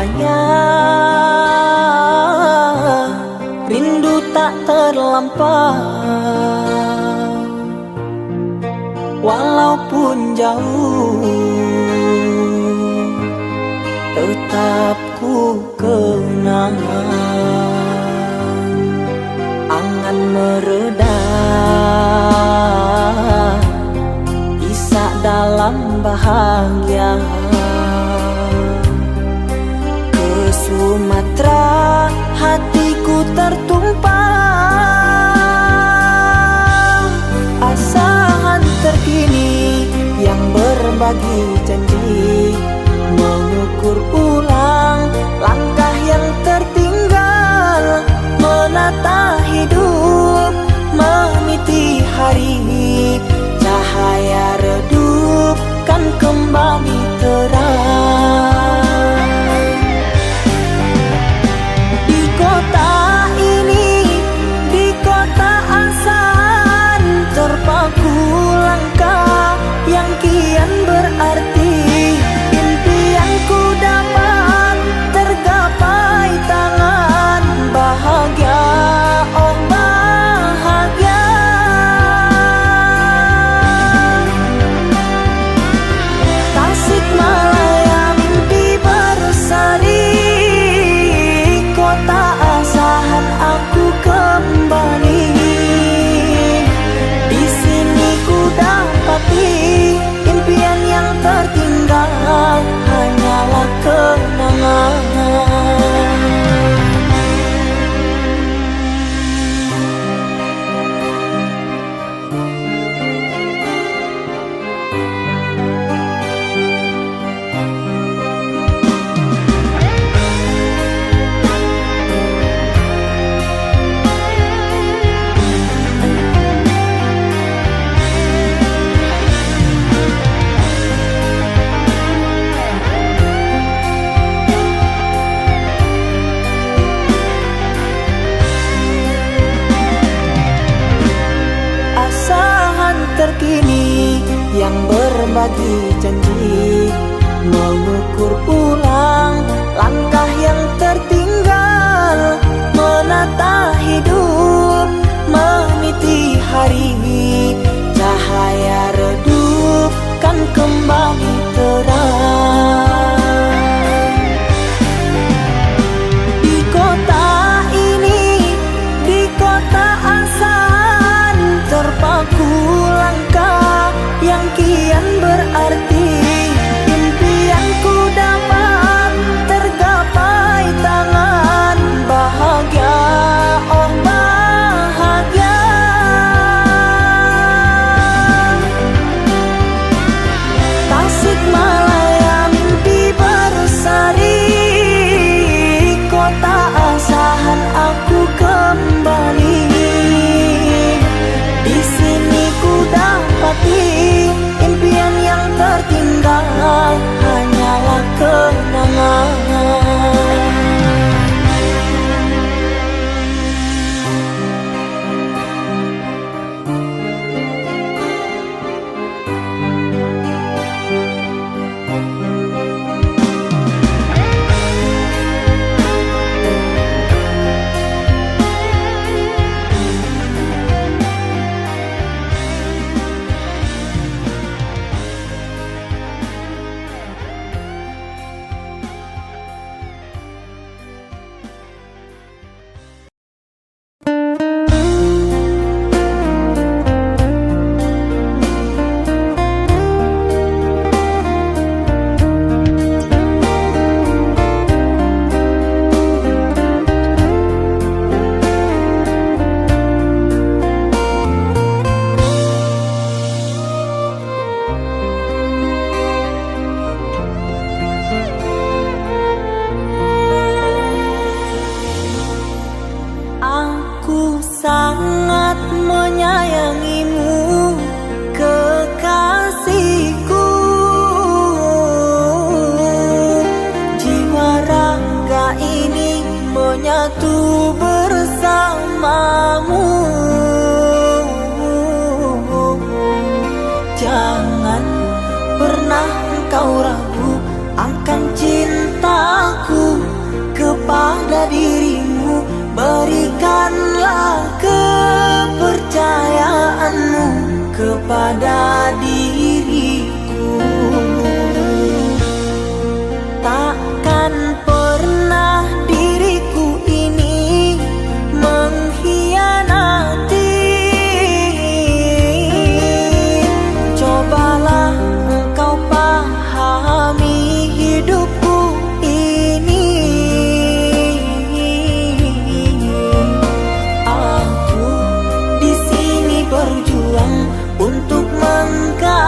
hanya rindu tak terlampau. Walaupun jauh, tetap ku kenang. Angan mereda, bisa dalam bahagia. Ke Sumatera hatiku tertumpah. Asahan terkini yang berbagi janji, mengukur ulang langkah yang tertinggal, menata hidup, meniti hari. Cahaya redup kan kembali terang. Di kota ini, di kota asahan, terpaku langkah yang kian berarti. Impianku dapat tergapai tangan bahagia, oh bahagia. Tasikmalaya mimpi bersari, kota asahan aku kembali. Di sini ku dapati impian yang tertinggal hanyalah kenangan. Terkini yang berbagi janji, mengukur ulang langkah yang tertinggal, menata hidup, meniti hari. Cahaya redup kan kembali terang. Di kota ini, di kota asahan, terpaku langkah yang kian berarti. Impianku dapat tergapai tangan bahagia, oh bahagia. Tasikmalaya mimpi bersari, kota asahan aku kembali. Di sini ku dapati impian yang tertinggal hanyalah kenangan. Sangat menyayangimu, kekasihku. Jiwa raga ini menyatu bersamamu. Jangan pernah engkau ragu akan cintaku. pada dirimu, berikanlah kepercayaanmu kepada diriku. Takkan pernah diriku ini mengkhianati. Cobalah engkau pahami hidupku ini. Aku di sini berjuang untuk menggapai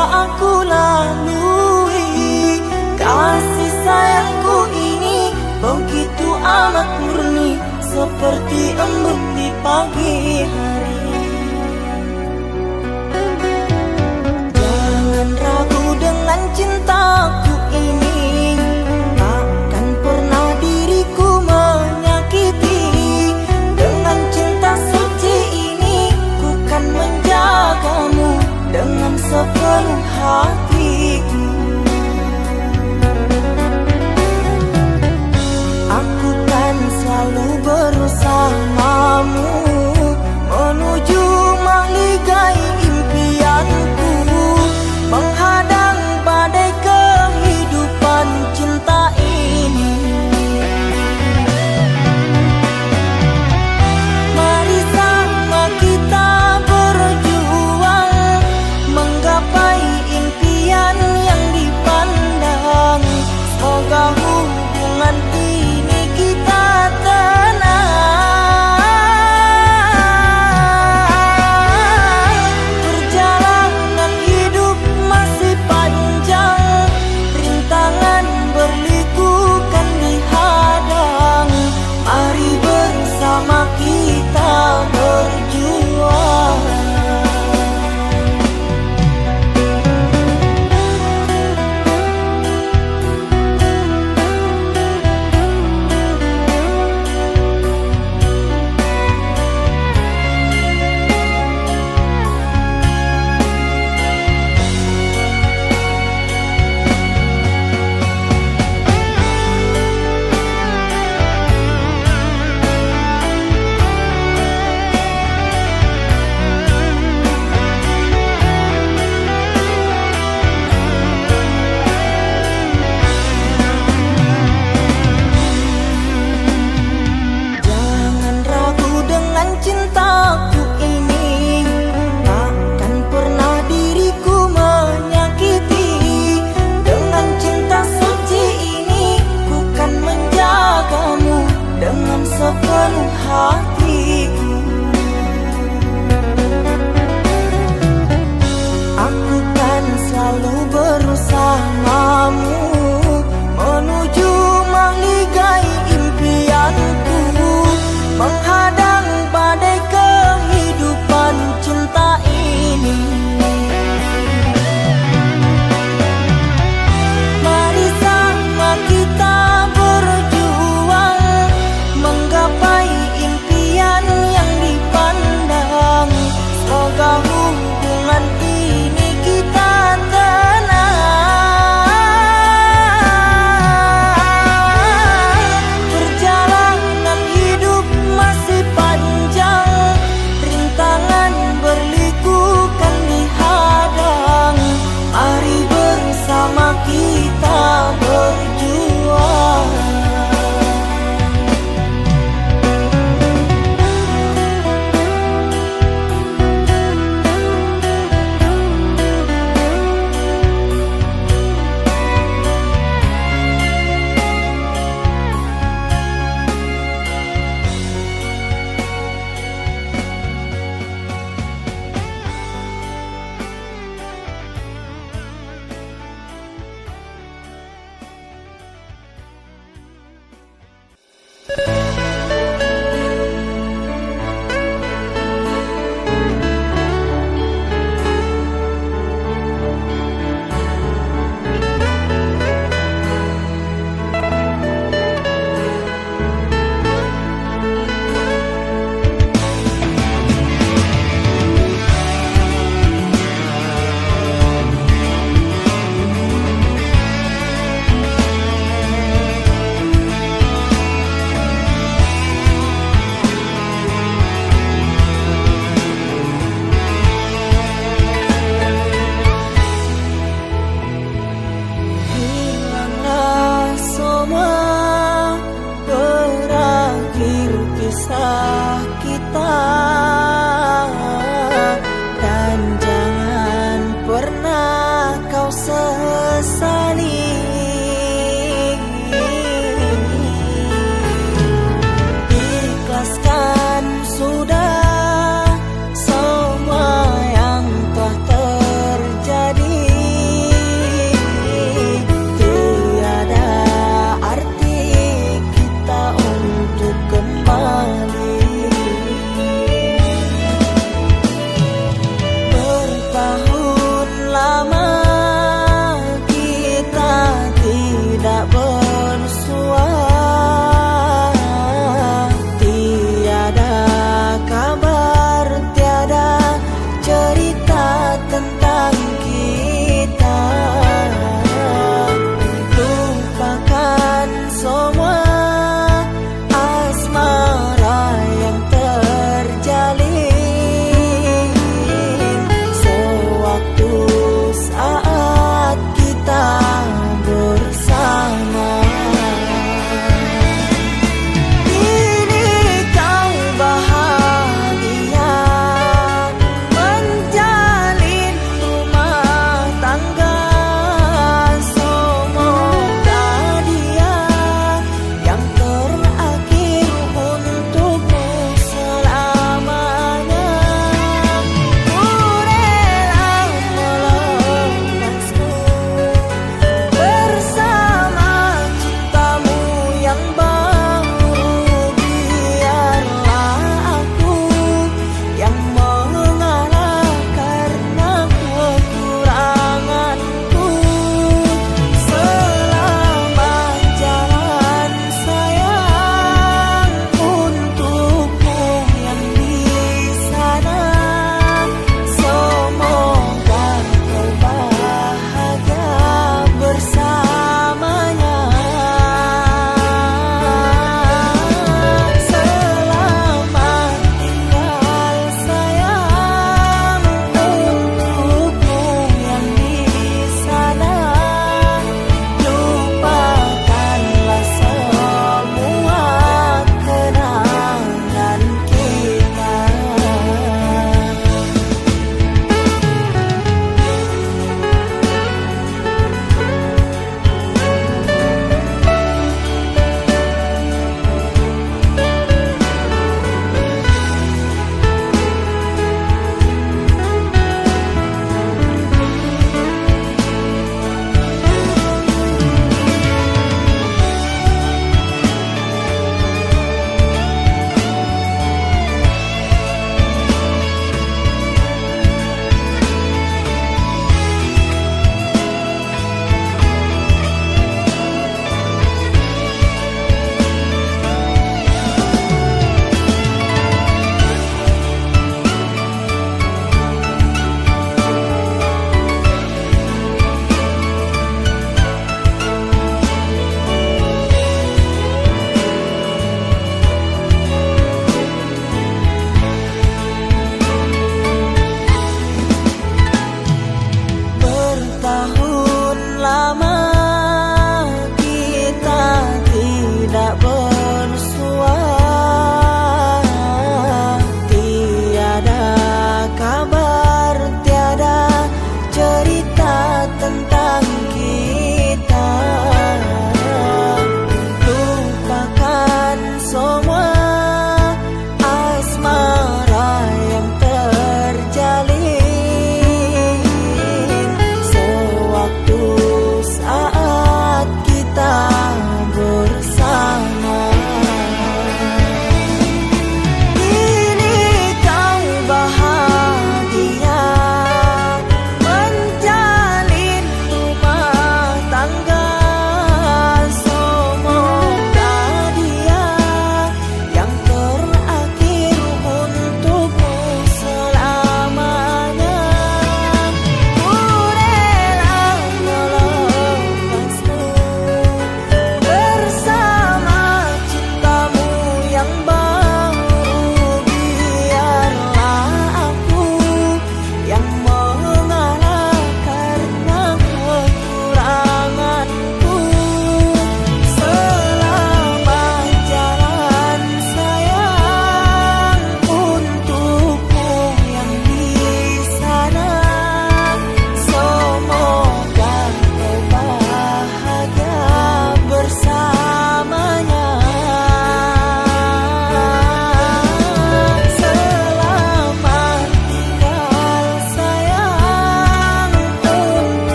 aku lalui. Kasih sayangku ini begitu amat murni, seperti embun di pagi hari. Jangan ragu dengan cintaku ini, takkan pernah diriku menyakiti. Dengan cinta suci ini, ku kan menjagamu dengan sepenuh hatiku. Aku kan selalu bersamamu menuju mahligai impianku, menghadang badai kehidupan cinta ini. Mari sama kita berjuang menggapai impian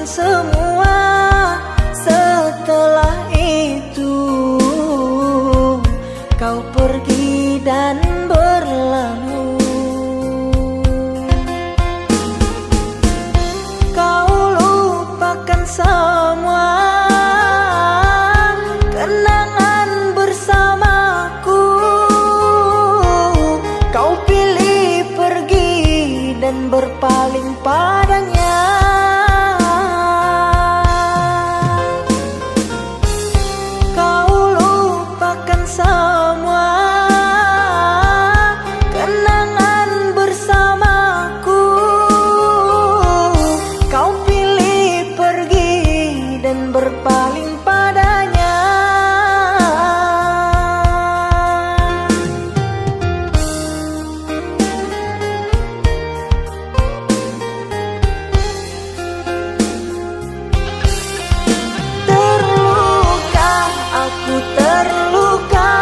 semua. Setelah itu kau pergi dan berlalu. Kau lupakan semua kenangan bersamaku. Kau pilih pergi dan berpaling padanya. Kau lupakan semua kenangan bersamaku. Kau pilih pergi dan berpaling padanya. Aku terluka,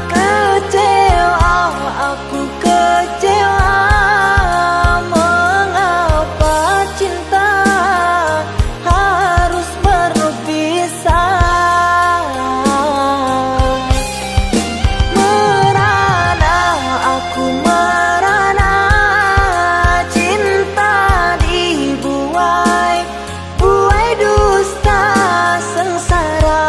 kecewa, aku kecewa. Mengapa cinta harus berpisah? Merana, aku merana, cinta dibuai, buai dusta sengsara.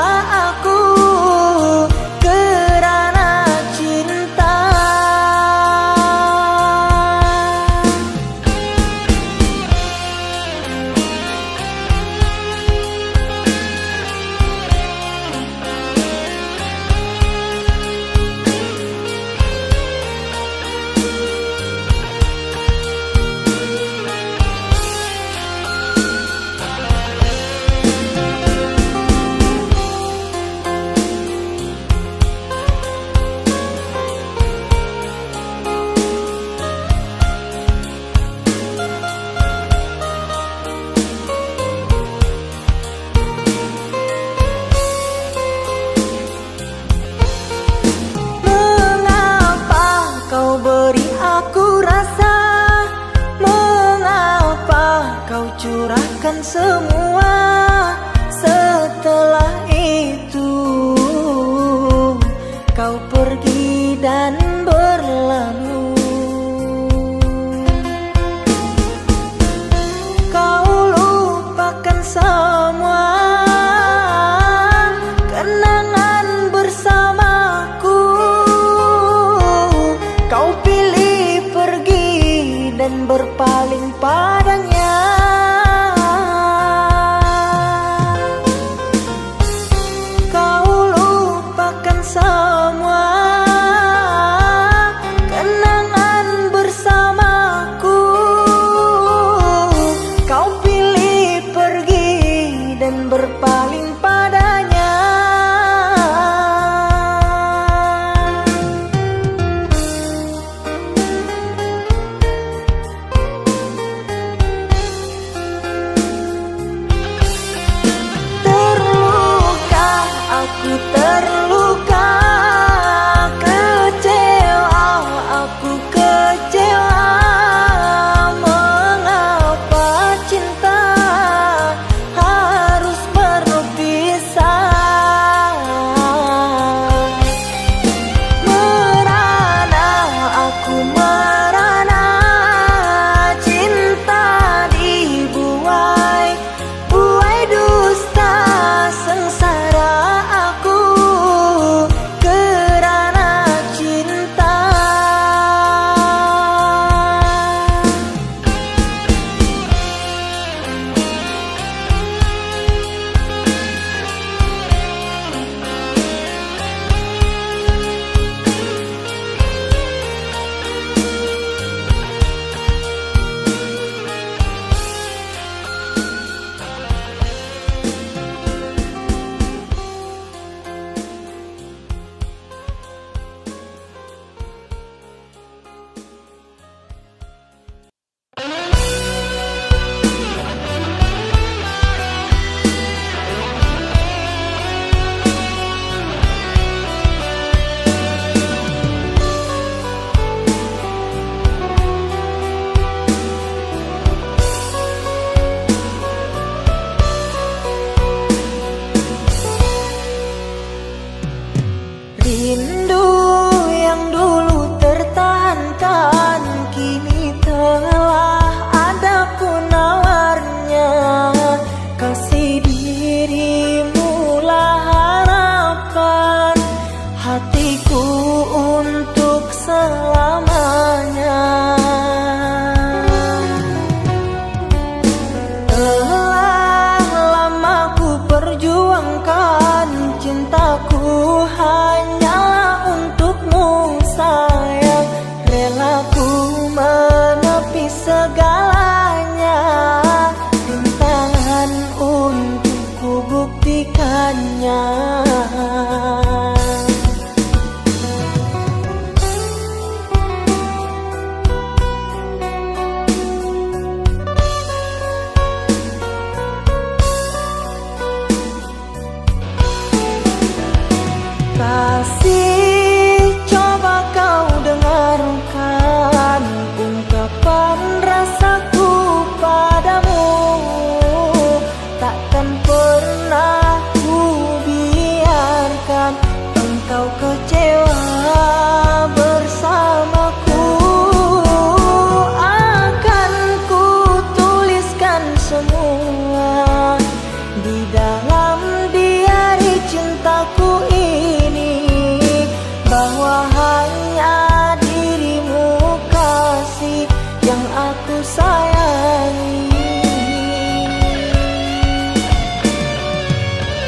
Curahkan semua. Setelah itu kau pergi dan berlalu. Kau lupakan semua kenangan bersamaku. Kau pilih pergi dan berpaling padanya. Semua kenangan bersamaku. Kau pilih pergi selamanya. Telah lama ku perjuangkan cintaku hanyalah untukmu sayang. Rela ku menepi segalanya, rintangan untuk ku buktikannya. Kasih, coba kau dengarkan ungkapan rasaku padamu. Takkan pernah ku biarkan engkau kecewa bersamaku. Akan ku tuliskan semua di dalam diari cintaku ini, bahwa hanya dirimu kasih yang aku sayangi.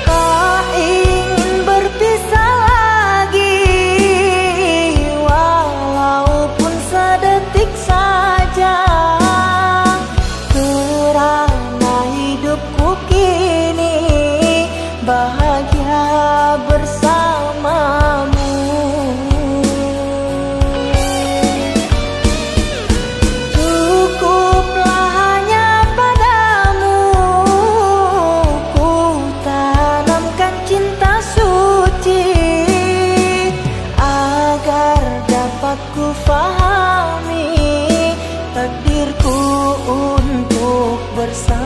Tak ingin berpisah lagi, walaupun sedetik saja, kerana hidupku kini bahagia bersamamu. Cukuplah hanya padamu ku tanamkan cinta suci, agar dapat ku fahami takdirku untuk bersama.